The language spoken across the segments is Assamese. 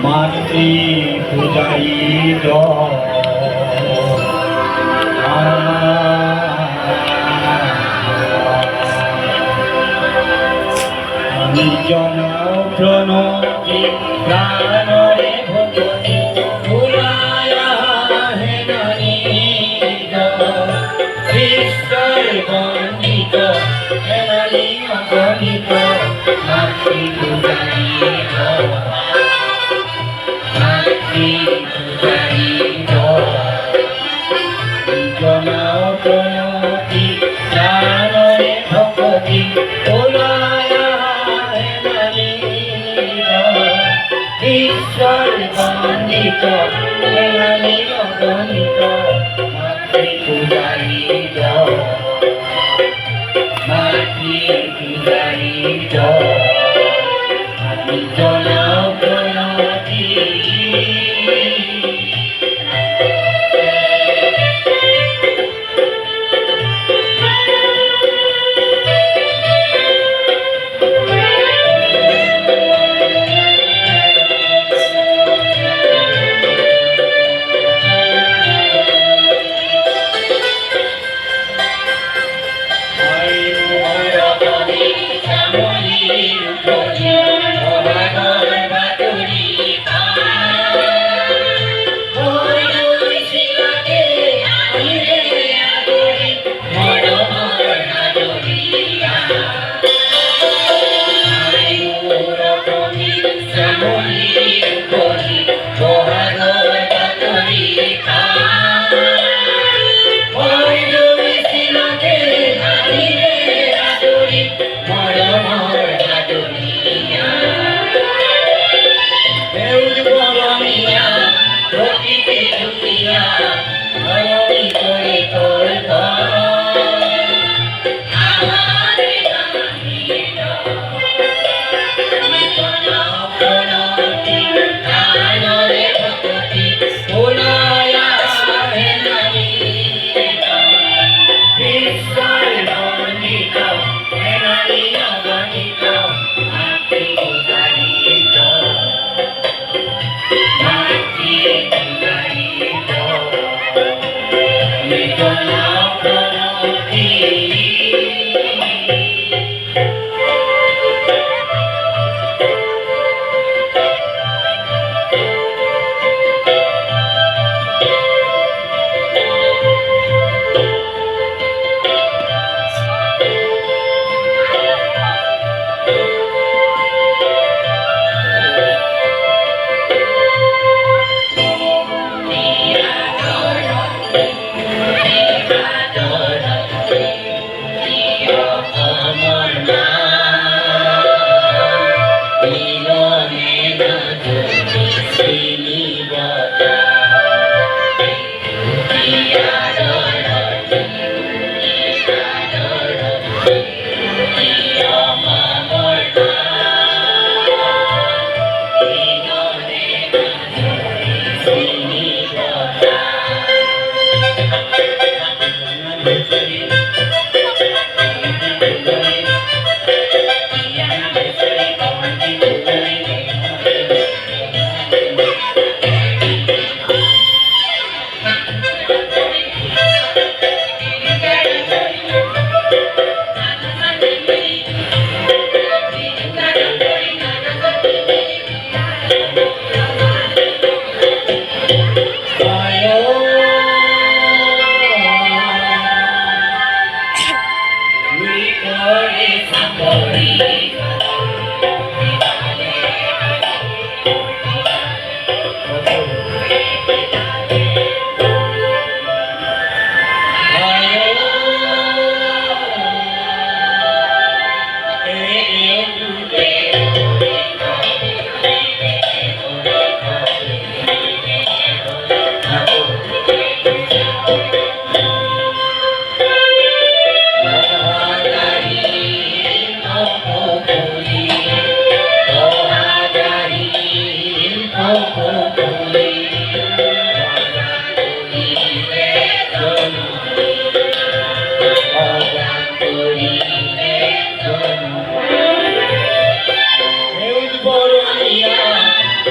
মাতৃ পূজারি আমি জনাও প্রণতি প্রাণরে ভগতি ভুলায়া হে নানিদ ঈশ্বর বন্দিত হে নানি অগণিত মাতৃ পূজারি মাতৃ পূজারি জনাও প্রণতি প্রাণরে ভগতি ভুলায়া ঈশ্বর বন্দিত হেলানি অগণিত মাতৃ পূজারি মাতৃ পূজারি আমি জনাও প্রণতি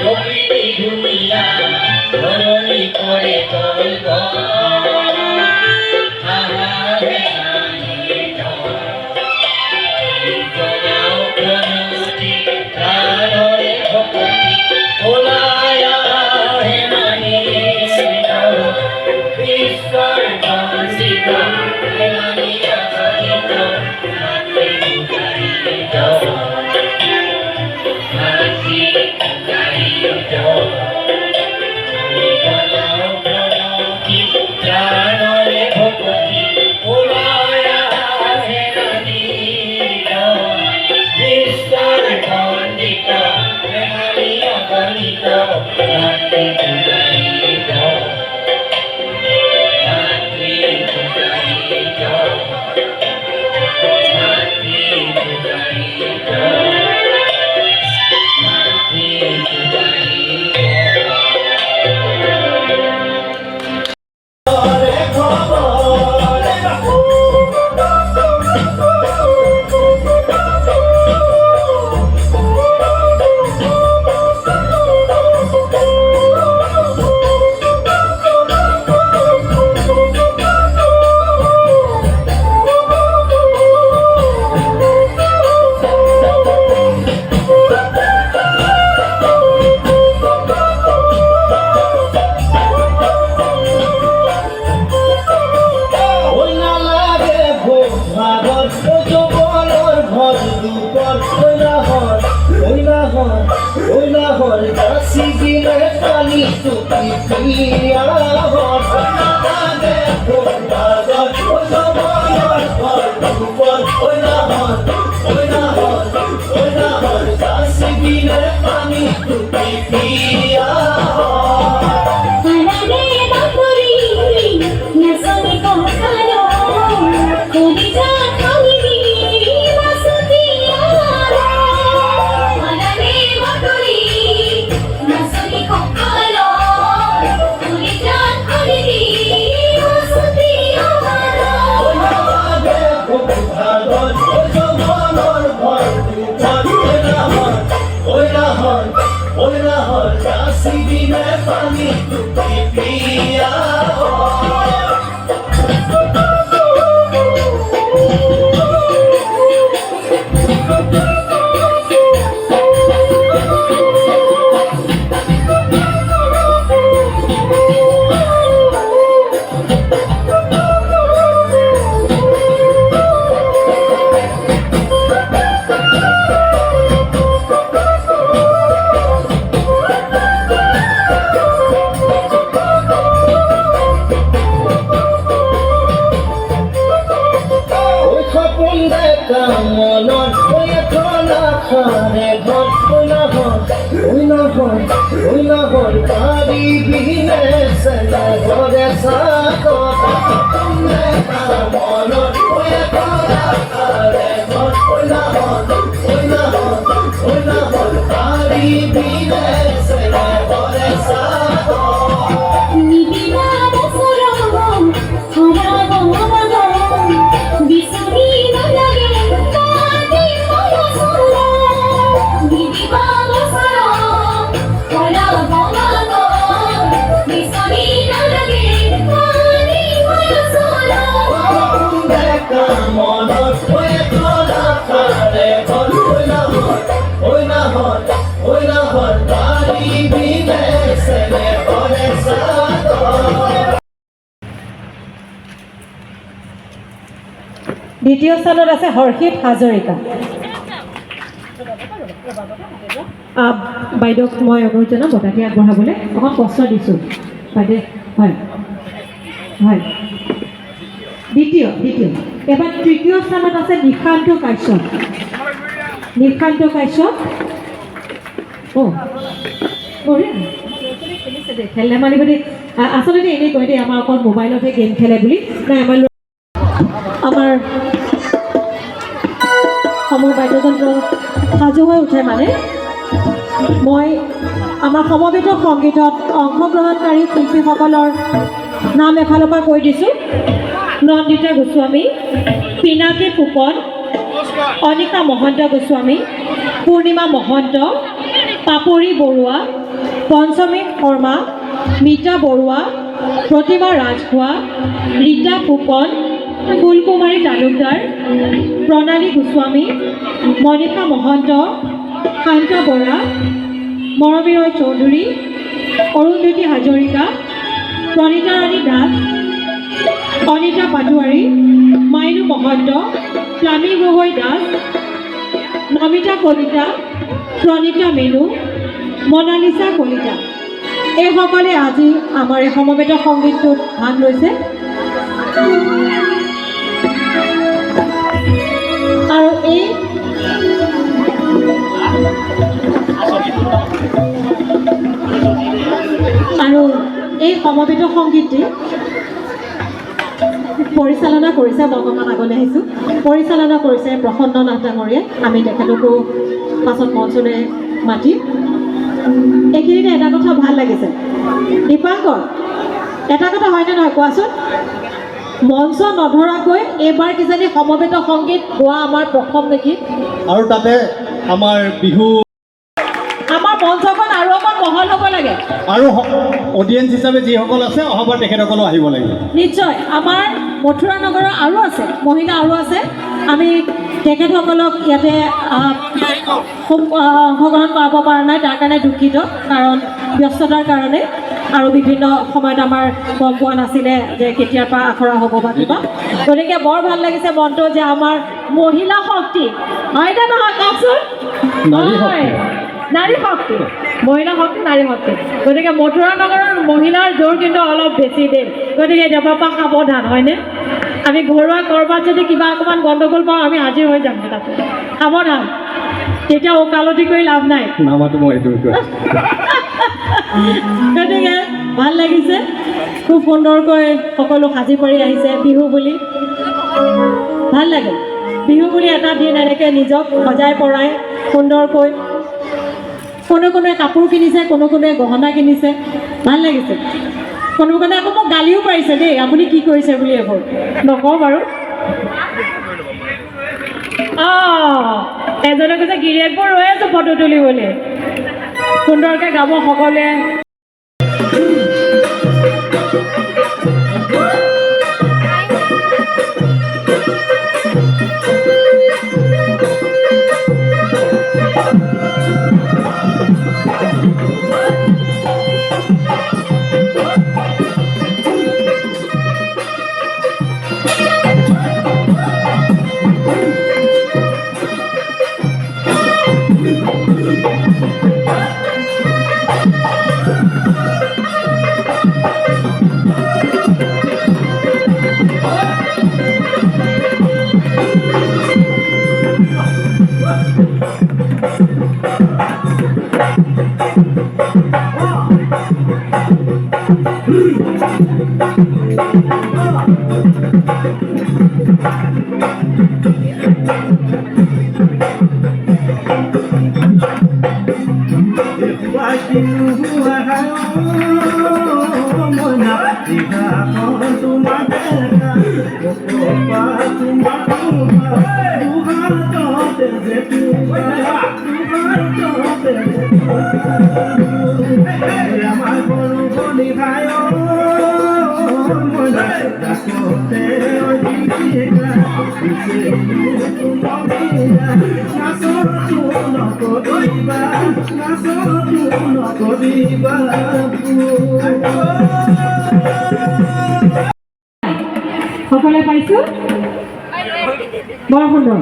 Nobody ধুইয়া ধরণী করে তলব আহারে নাহি জনাও প্রণতি প্রাণরে ভক্তি ওলায়া হে নাহি ঈশ্বর বন্দিত হে নাহি অগণিত মাতৃ পূজারিত মাতৃ পূজারিত জনাও প্রণতি প্রাণরে ভক্তি ওলায়া হে নাহি ঈশ্বর বন্দিত হে নাহি অগণিত মাতৃ পূজারিত দ্বিতীয় স্থানত আছে হৰ্ষিত হাজৰিকা। বাইদেউক মই অনুৰোধ জনাম বঁটাটি আগবঢ়াবলৈ। অকণ কষ্ট দিছোঁ বাইদেউ। হয় হয়, দ্বিতীয়। এবাৰ তৃতীয় স্থানত আছে নিশান্ত কাশ্যপ। খেলিছে দেই, খেল ধেমালি বুলি আচলতে এনেই কয় দেই, আমাৰ অকল মোবাইলতহে গেম খেলে বুলি। নাই, আমাৰ সমূহ বাদ্যযন্ত্ৰ সাজু হৈ উঠে মানে মই আমাৰ সমবেত সংগীতত অংশগ্ৰহণকাৰী শিল্পীসকলৰ নাম এফালৰ পৰা কৈ দিছোঁ। নন্দিতা গোস্বামী, পিনাকী ফুকন, অনিকা মহন্ত গোস্বামী, পূৰ্ণিমা মহন্ত, পাপৰি বৰুৱা, পঞ্চমী শৰ্মা, মিতা বৰুৱা, প্ৰতিমা ৰাজখোৱা, ৰীতা ফুকন, ফুলকুমাৰী তালুকদাৰ, প্ৰণালী গোস্বামী, মণিষা মহন্ত, শান্ত বৰা, মৰমী ৰয় চৌধুৰী, অৰুন্ধতী হাজৰিকা, প্ৰণীতা ৰাণী দাস, অনিতা পাটোৱাৰী, মাইনু মহন্ত, প্লামী গগৈ দাস, নমিতা কলিতা, প্ৰণীতা মেনু, মনালিছা কলিতা। এইসকলে আজি আমাৰ এই সমবেত সংগীতটোত ভাগ লৈছে। আৰু এই সমবেত সংগীতটি পৰিচালনা কৰিছে, মই অকণমান আগলৈ আহিছোঁ, পৰিচালনা কৰিছে প্ৰসন্ন নাথ ডাঙৰীয়াই। আমি তেখেতকো পাছত মঞ্চলৈ মাতিম। এইখিনিতে এটা কথা ভাল লাগিছে, দীপাংকৰ, এটা কথা হয়নে নহয় কোৱাচোন? মঞ্চ নধৰাকৈ এইবাৰ কিজানি সমবেত সংগীত গোৱা আমাৰ প্ৰথম নেকি? আৰু তাতে আমাৰ বিহু, আমাৰ মঞ্চখন আৰু অকণ বহল হ'ব লাগে। আৰু অডিয়েঞ্চ হিচাপে যিসকল আছে অহাবাৰ তেখেতসকলো আহিব লাগিব। নিশ্চয়, আমাৰ মথুৰা নগৰৰ আৰু আছে, মহিলা আৰু আছে। আমি তেখেতসকলক ইয়াতে অংশগ্ৰহণ কৰাব পৰা নাই, তাৰ কাৰণে দুখিত, কাৰণ ব্যস্ততাৰ কাৰণে আৰু বিভিন্ন সময়ত আমাৰ গম পোৱা নাছিলে যে কেতিয়াৰ পৰা আখৰা হ'ব বা কিবা। গতিকে বৰ ভাল লাগিছে মনটো যে আমাৰ মহিলা শক্তি, হয়নে নহয় কওকচোন? হয়, নাৰী শক্তি, মহিলা শক্তি, নাৰী শক্তি। গতিকে মথুৰা নগৰৰ মহিলাৰ জোৰ কিন্তু অলপ বেছি দেই। গতিকে দেৱৰ পৰা সাৱধান, হয়নে? আমি ঘৰুৱা ক'ৰবাত যদি কিবা অকণমান গণ্ডগোল পাওঁ আমি হাজিৰ হৈ যাম তাতে, সাৱধান, তেতিয়া ওকালতি কৰি লাভ নাই। নামাতো মই এইটো গতিকে ভাল লাগিছে, খুব সুন্দৰকৈ সকলো সাজি পাৰি আহিছে। বিহু বুলি ভাল লাগে, বিহু বুলি এটা দিন এনেকৈ নিজক সজাই পৰাই সুন্দৰকৈ, কোনোৱে কাপোৰ কিনিছে, কোনোৱে গহনা কিনিছে, ভাল লাগিছে। কোনোৱে আকৌ মোক গালিও পাৰিছে দেই, আপুনি কি কৰিছে বুলি। এইবোৰ নকওঁ বাৰু। এজনে কৈছে গিৰিয়েকবোৰ ৰৈ আছোঁ ফটো তুলিবলৈ। সুন্দৰকৈ গাব সকলোৱে। সকলে পাইছোঁ, বৰ সুন্দৰ।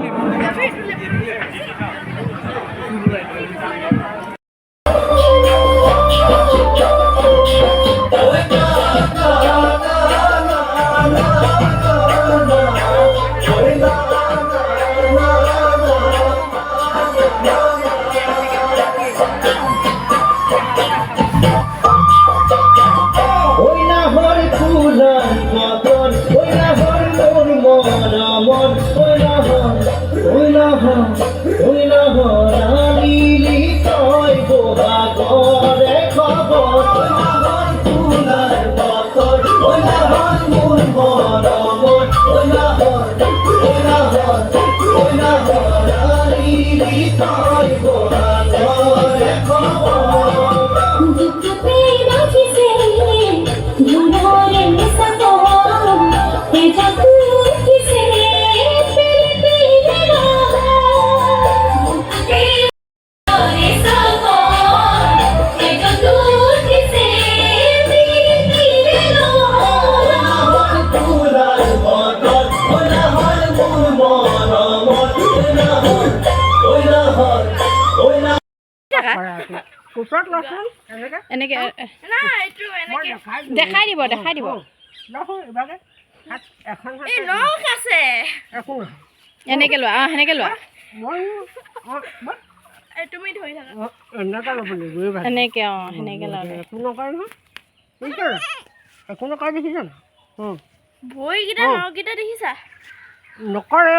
এনেকৈ দেখাই দিব এনেকৈ লোৱা সেনেকৈ লোৱা এনেকৈ সেনেকৈ লোৱা ভৰিকেইটা নৰকেইটা দেখিছা? নকৰে